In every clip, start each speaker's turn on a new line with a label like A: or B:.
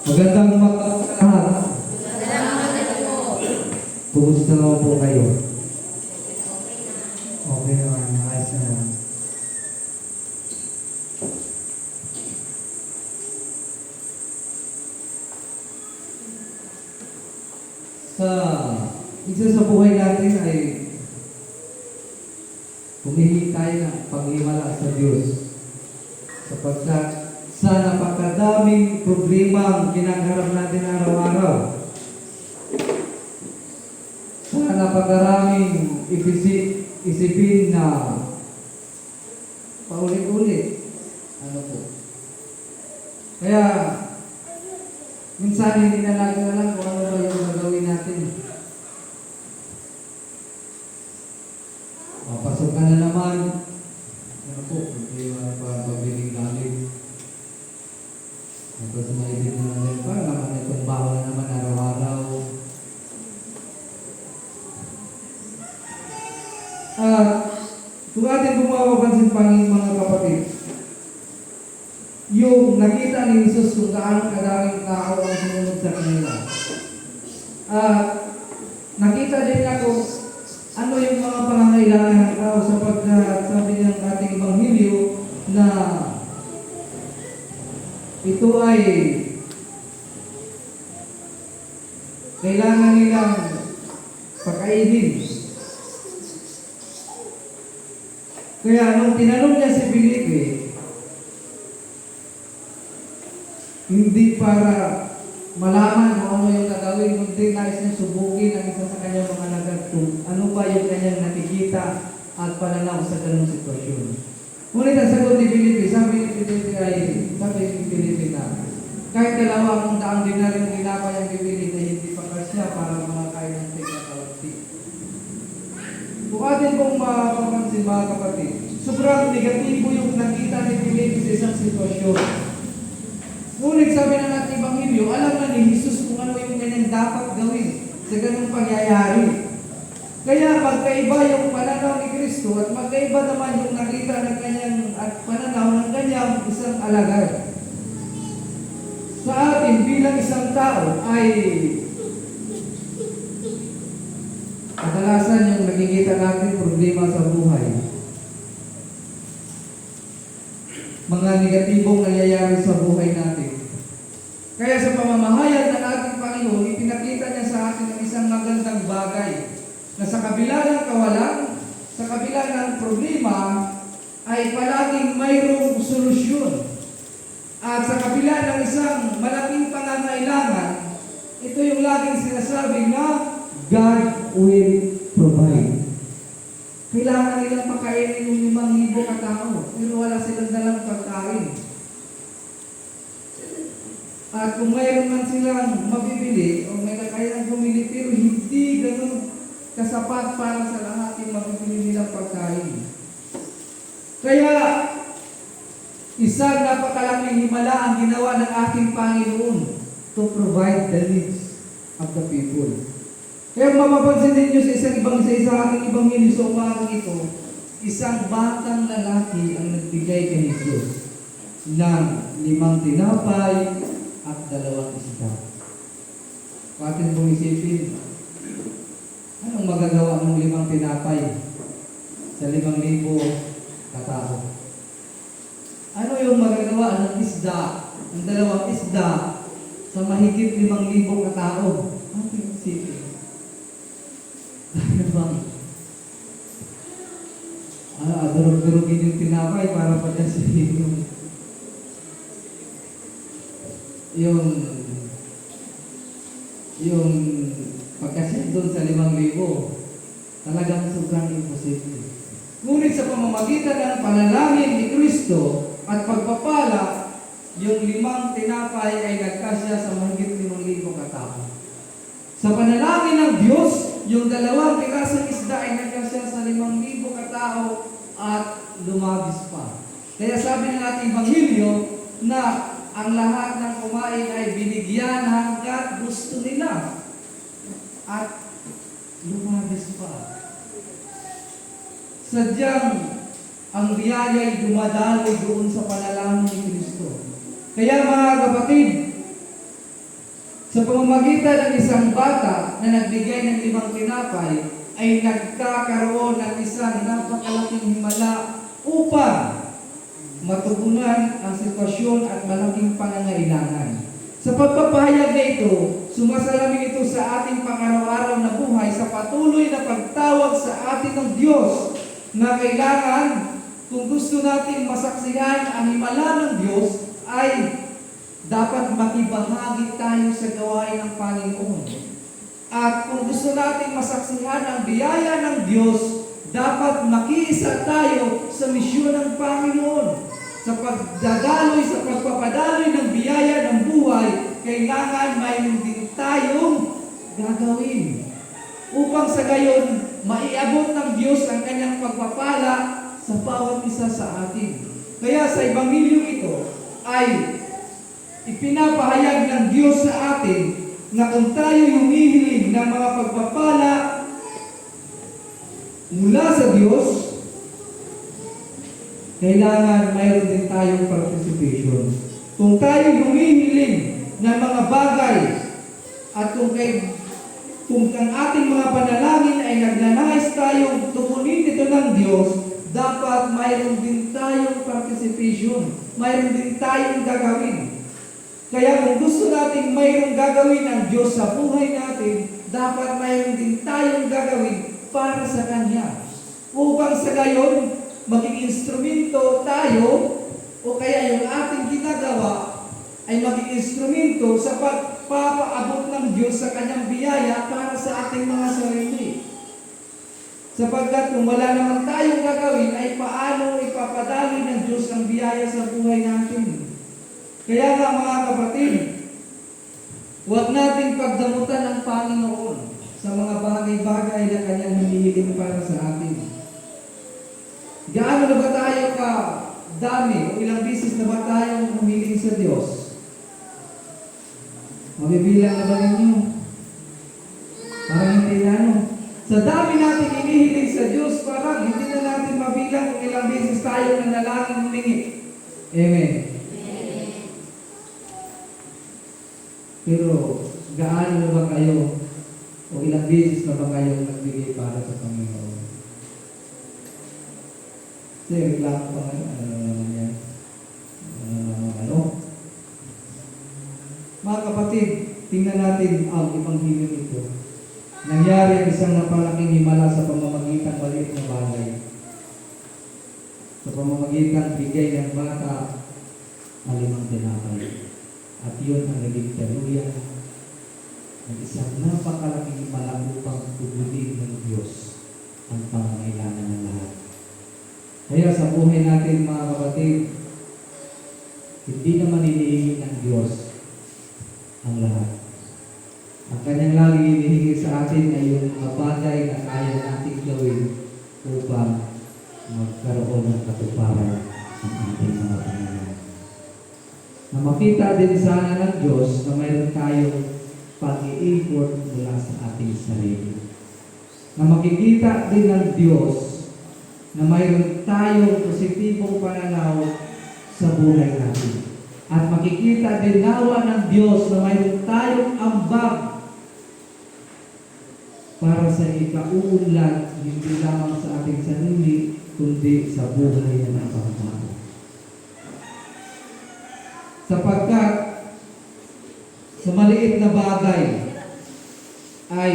A: Magandang umaga sa lahat. Kumusta naman po kayo? Okay naman, ayos naman. Isa sa buhay natin ay humihingi tayo ng paghiwala sa Diyos. Sapagkat sa napakadaming problema ang kinakaharap natin araw-araw, sa napakaraming isipin na paulit-ulit. Ano po? Kaya, minsan hindi na natin alam kung ano ba yung gagawin natin. Pasok ka na naman. Ano po? Hindi pagbiling namin. Tapos maisip na natin, parang naman itong baho na naman araw-araw. Kung atin bumawapansin Panginoon mga kapatid, yung nakita ni Jesus kung gaano kadaming tao ang sumunod sa kanila. Nakita din niya kung ano yung mga pangangailangan ng tao sapagkat sabi ng ating Ebanghelyo na ito ay kailangan nilang pakainin. Kaya nung tinanong niya si Felipe, hindi para malaman kung ano yung gagawin, kundi nais niya subukin ang isa sa kanyang mga nagagtong. Ano ba yung kanyang nakikita at pananaw sa ganung sitwasyon. Ngunit ang sagot ni Felipe, sabi ni Felipe na kahit 200 dinar yung tinapay ang bibili na hindi pa kasya para makakain ng tigna kalahati. Kung atin pong mapapansin mga kapatid, sobrang negatibo yung nakita ni Felipe sa isang sitwasyon. Ngunit sabi na natin Ebanghelyo, alam na ni Jesus kung ano yung kanyang dapat gawin sa ganung pangyayari. Kaya magkaiba yung pananaw ni Kristo at magkaiba naman yung nakita ng kanyang at pananaw ng kanyang isang alagad. Sa atin bilang isang tao ay kadalasan yung nakikita natin problema sa buhay. Mga negatibong nangyayari sa buhay natin. Kaya sa pamamahayan ng ating Panginoon, ipinakita niya sa atin ang isang magandang bagay na sa kabila ng kawalan, sa kabila ng problema, ay palaging mayroong solusyon. At sa kabila ng isang malaking pangangailangan, ito yung laging sinasabi na God will provide. Kailangan nilang pakainin yung 5,000 katao, pero wala silang dalang pagkain. At kung mayroon man silang mabibili o may kakayanan bumili, pero hindi ganun kasapat para sa lahat yung mabibili nilang pagkain. Kaya, isang napakalaking himala ang ginawa ng ating Panginoon to provide the needs of the people. Kaya mapapansin ninyo sa isa ating Ebanghelyo sa umagang ito, isang batang lalaki ang nagbigay kay Jesus ng 5 tinapay at 2 isda. Atin pong isipin, anong magagawa ng 5 tinapay sa 5,000 katao? Ano yung magagawa ng isda, ng 2 isda sa mahigit 5,000 katao? Ating isipin. Dahil bang durog-durogin yung tinapay para padasihin yung pagkasya doon sa 5,000, talagang sobrang imposible. Ngunit sa pamamagitan ng panalangin ni Kristo at pagpapala, yung 5 tinapay ay nagkasya sa mahigit 5,000 katao. Sa panalangin ng Diyos, yung 2 pirasong isda ay nagkasya sa 5,000 katao at lumabis pa. Kaya sabi ng ating Ebanghelyo na ang lahat ng kumain ay binigyan hanggat gusto nila at lumabis pa. Sadyang ang biyaya ay dumadaloy doon sa panalangin ni Kristo. Kaya mga kapatid, Sa pamamagitan ng isang bata na nagbigay ng 5 tinapay, ay nagkakaroon ng isang napakalaking himala upang matugunan ang sitwasyon at malaking pangangailangan. Sa pagpapahayag na ito, sumasalamin ito sa ating pang-araw-araw na buhay sa patuloy na pagtawag sa atin ng Diyos na kailangan, kung gusto nating masaksihan ang himala ng Diyos, ay dapat makibahagi tayo sa gawain ng Panginoon. At kung gusto nating masaksihan ang biyaya ng Diyos, dapat makiisa tayo sa misyon ng Panginoon. Sa pagdadaloy, sa pagpapadaloy ng biyaya ng buhay, kailangan mayroon din tayong gagawin. Upang sa gayon, maiabot ng Diyos ang kanyang pagpapala sa bawat isa sa atin. Kaya sa Ebanghelyo ito ay ipinapahayag ng Diyos sa atin na kung tayo humihiling ng mga pagpapala mula sa Diyos, kailangan mayroon din tayong participation. Kung tayo humihiling ng mga bagay at kung ang ating mga panalangin ay nagnanais tayong tukunin ito ng Diyos, dapat mayroon din tayong participation. Mayroon din tayong gagawin. Kaya kung gusto nating mayroong gagawin ang Diyos sa buhay natin, dapat mayroon din tayong gagawin para sa Kanya. Upang sa gayon, maging instrumento tayo o kaya yung ating ginagawa ay maging instrumento sa pagpapaabot ng Diyos sa Kanyang biyaya para sa ating mga sarili. Sapagkat kung wala naman tayong gagawin, ay paano ipapadaloy ng Diyos ang biyaya sa buhay natin? Kaya nga mga kapatid, huwag nating pagdamutan ang Panginoon sa mga bagay-bagay na Kanyang hinihiling para sa atin. Gaano na ba tayo dami o ilang bisis na ba tayong humiling sa Diyos? Mabibilang na ba ninyo? Parang hindi na, no? Sa dami natin hinihiling sa Diyos, parang hindi na natin mabilang kung ilang bisis tayo nanalangin humingi. Amen. Pero gaano na ba kayo o ilang bisis na ba kayo nagbigay para sa Panginoon? Kasi reklamo pa ngayon, ano naman yan? Mga kapatid, tingnan natin ang Ebanghelyo ito. Nangyari ang isang napalaking himala sa pamamagitan maliit na bagay. Sa pamamagitan bigay ng bata ang 5 tinapay. At yun ang naging daluyan ng isang napakalaking himala upang tugunin ng Diyos ang pangangailangan ng lahat. Kaya sa buhay natin mga kapatid, hindi naman hinihingi ng Diyos ang lahat. Ang Kanyang lagi hinihingi sa atin ay yung mga bagay na kaya natin gawin upang magkaroon ng katuparan ang ating mga Panginoon. Na makita din sana ng Diyos na mayroon tayong pag-i-effort mula sa ating sarili. Na makikita din ng Diyos na mayroon tayong positibong pananaw sa buhay natin. At makikita din nawa ng Diyos na mayroon tayong ambag para sa ikauunlad, hindi lamang sa ating sarili, kundi sa buhay ng mga tao. Sapagkat sa maliit na bagay ay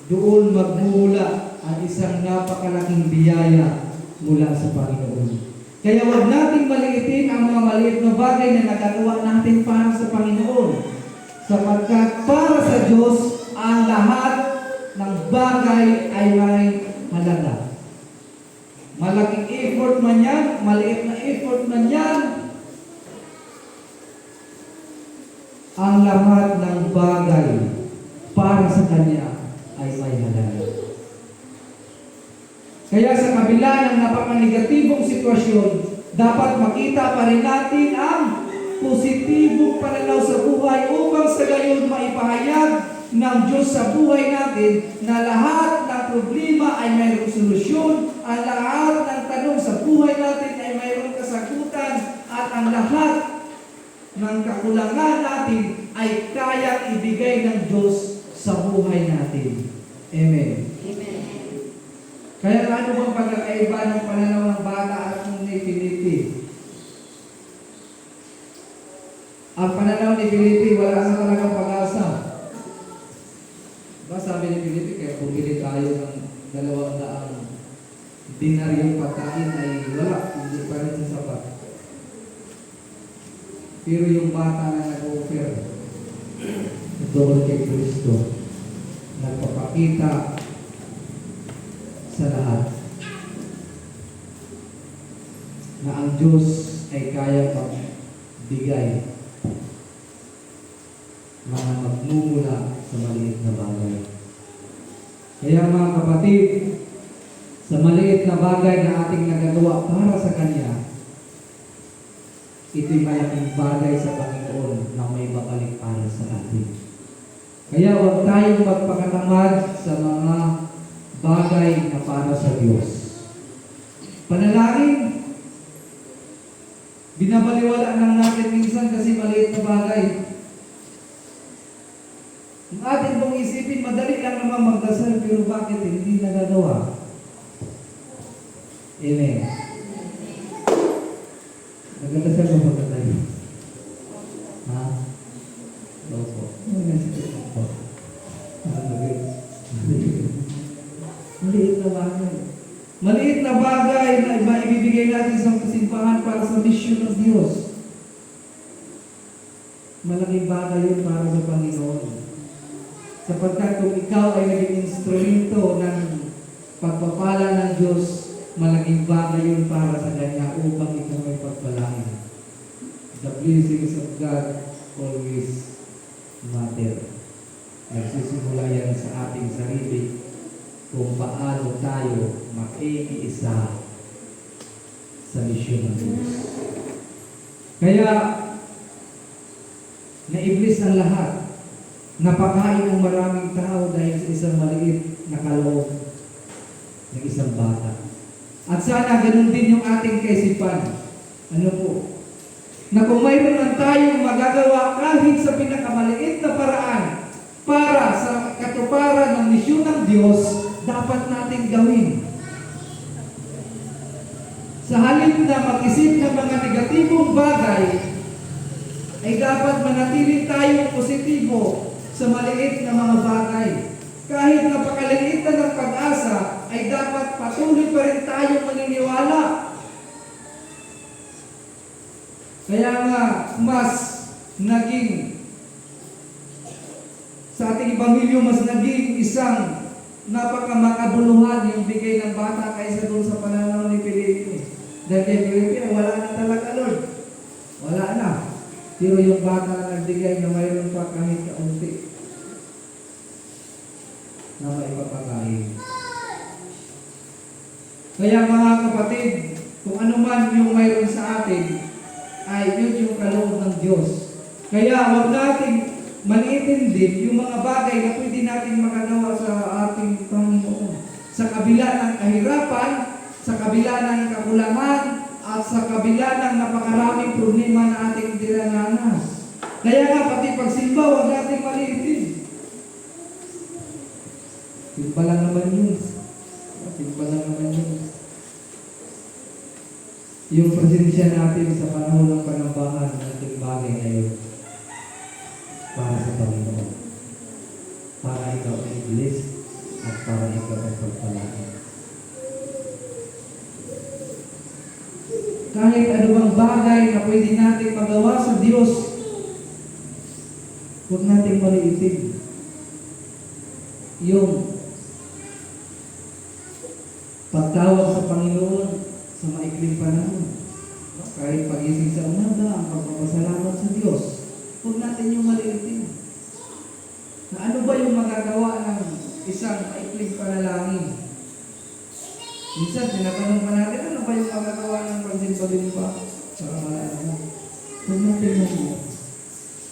A: doon magmula ang isang napakalaking biyaya mula sa Panginoon. Kaya huwag nating maliitin ang mga maliit na bagay na nagagawa natin para sa Panginoon. Sapagkat para sa Diyos, ang lahat ng bagay ay may halaga. Malaking effort man yan, maliit na effort man yan, ang lahat ng bagay para sa Kanya ay may halaga. Kaya sa kabila ng napaka-negatibong sitwasyon, dapat makita pa rin natin ang positibong pananaw sa buhay upang sa gayon maipahayag ng Diyos sa buhay natin na lahat ng problema ay mayroong solusyon, ang lahat ng tanong sa buhay natin ay mayroong kasagutan, at ang lahat ng kakulangan natin ay kayang ibigay ng Diyos sa buhay natin. Amen.
B: Amen.
A: Kaya ano bang pagkakaiba ng pananaw ng bata at ng ni Filipe? Ang pananaw ni Filipe, wala na talagang pag-asa. Diba sabi ni Filipe, kaya bumili tayo ng 200 dinaryong pagkain ay wala, hindi pa rin sa sapat. Pero yung bata na nag-offer, doon kay Kristo, nagpapakita sa lahat na ang Diyos ay kaya magbigay mga magmumula sa maliit na bagay. Kaya mga kapatid, sa maliit na bagay na ating nagagawa para sa Kanya, ito'y malaking bagay sa Panginoon na may babalik para sa atin. Kaya huwag tayong magpakatamad sa mga bagay na para sa Diyos. Panalangin, binabaliwala lang natin minsan kasi maliit na bagay. Ang atin pong isipin, madali lang naman magdasal, pero bakit hindi nagagawa? Amen. Nagdasal mo pagkatayo? Ha? Opo. Opo. Maliit na bagay. Maliit na bagay na maibibigay natin sa kasimbahan para sa misyon ng Diyos. Malaking bagay yun para sa Panginoon. Sapagkat kung ikaw ay naging instrumento ng pagpapala ng Diyos, malaking bagay yun para sa Kanya upang ikaw ay pagpalain. The blessings of God always matter. Nagsisimula yan sa ating sarili kung paano tayo makikiisa sa misyon ng Diyos. Kaya, naiblis ang lahat. Napakain ng maraming tao dahil sa isang maliit na kaloob ng isang bata. At sana ganun din yung ating kaisipan. Ano po? Na kung mayroon man tayong magagawa kahit sa pinakamaliit na paraan para sa katuparan ng misyon ng Diyos, dapat nating gawin. Sa halip na mag-isip ng mga negatibong bagay, ay dapat manatili tayong positibo sa maliit na mga bagay. Kahit napakaliit na ng pag-asa, ay dapat patuloy pa rin tayong maniniwala. Kaya nga, mas naging sa ating Ebanghelyo, mas naging isang napakamakabuluhan yung bigay ng bata kaysa doon sa pananaw ni Filipe. Dahil kay Filipe, wala na talaga, Lord. Wala na. Pero yung bata na nagbigay na mayroon pa kahit kaunti na maipapakain. Kaya mga kapatid, kung ano man yung mayroon sa atin, ay yun yung kaloob ng Diyos. Kaya huwag nating maliitin din yung mga bagay na pwede natin makagawa sa ating Panginoon. Sa kabila ng kahirapan, sa kabila ng kakulangan, at sa kabila ng napakaraming problema na ating dinaranas. Kaya nga, pati pagsimba, huwag natin maliitin. Simba lang naman yun. Simba lang naman yun. Yung presensya natin sa panahon ng panambahan ng ating bagay ngayon para sa Panginoon. Para ikaw ay blessed at para ikaw ay pagpalain. Kahit ano bang bagay na pwede natin magawa sa Diyos, huwag natin maliitin. Yung pagtawag sa Panginoon sa maikling panahon. Kahit pagising sa umaga, ang pagpapasalamat sa Diyos, huwag natin yung maliitin. Na ano ba yung magagawa ng isang maikling panalangin? Minsan, tinatanong pa natin, ano ba yung magagawa ng pagsimpa-limpa? Para malaman mo. Huwag natin mo.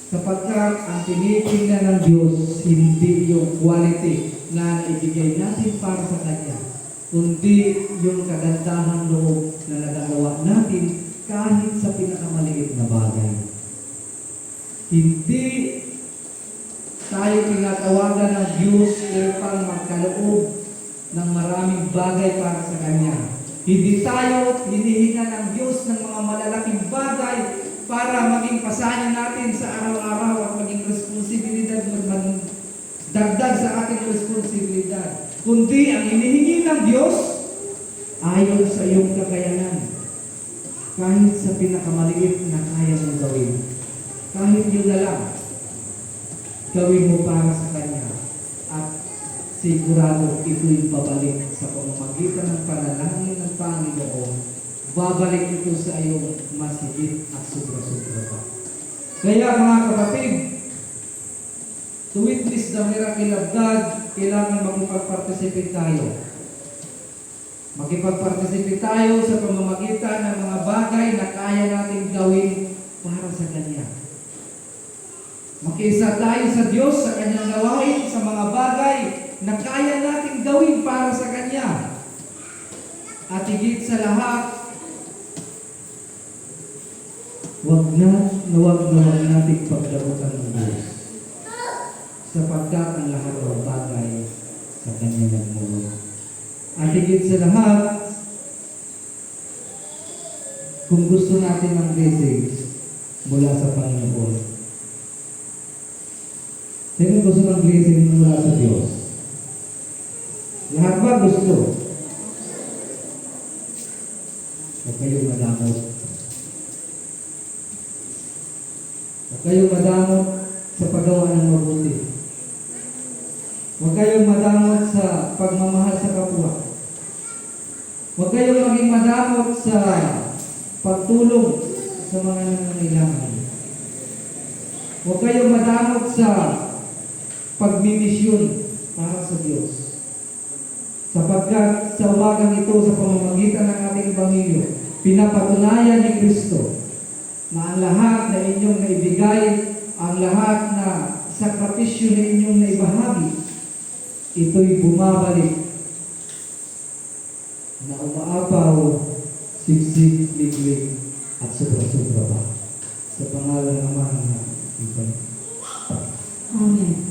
A: Sapagkat ang tinitingnan ng Diyos, hindi yung quality na naibigay natin para sa Kanya, kundi yung kagandahang loob na nagagawa natin kahit sa pinakamaliit na bagay. Hindi tayo tinatawagan ng Diyos upang magkaloob ng maraming bagay para sa Kanya. Hindi tayo hinihinga ng Diyos ng mga malalaking bagay para maging pasanin natin sa araw-araw at maging responsibilidad dagdag sa ating responsibilidad. Kundi ang hinihingi ng Diyos ayon sa iyong kakayanan. Kahit sa pinakamaliit na kaya mong gawin. Kahit yun na lang, gawin mo para sa Kanya. At sigurado ito'y babalik sa pamamagitan ng panalangin ng Panginoon. Babalik ito sa iyong mas higit at sobra-sobra pa. Kaya mga kapatid, to witness the miracle of God, kailangan makipag-participate tayo. Makipag-participate tayo sa pamamagitan ng mga bagay na kaya natin gawin para sa Kanya. Makiisa tayo sa Diyos sa Kanyang gawain sa mga bagay na kaya natin gawin para sa Kanya. At higit sa lahat, wag nating pagdarutan ng Diyos. Sapagkat ang lahat ng bagay sa Kanya nagmumula. At higit sa lahat, kung gusto natin ng blessings mula sa Panginoon. Sino gusto ng blessings mula sa Diyos? Lahat ba gusto? Huwag kayong madamot. Huwag kayong madamot sa paggawa ng mabuti. Huwag kayong madamot sa pagmamahal sa kapwa. Huwag kayong maging madamot sa pagtulong sa mga nangangailangan. Huwag kayong madamot sa pagmimisyon para sa Diyos. Sapagkat sa umagang ito, sa pamamagitan ng ating Ebanghelyo, pinapatunayan ni Kristo na ang lahat na inyong naibigay, ang lahat na sakripisyo na inyong naibahagi, ito'y bumabalik na umaapaw, sigsig, liglig, at sobra-sobra pa. Sa pangalan ng Ama ng Anak.
B: Amen.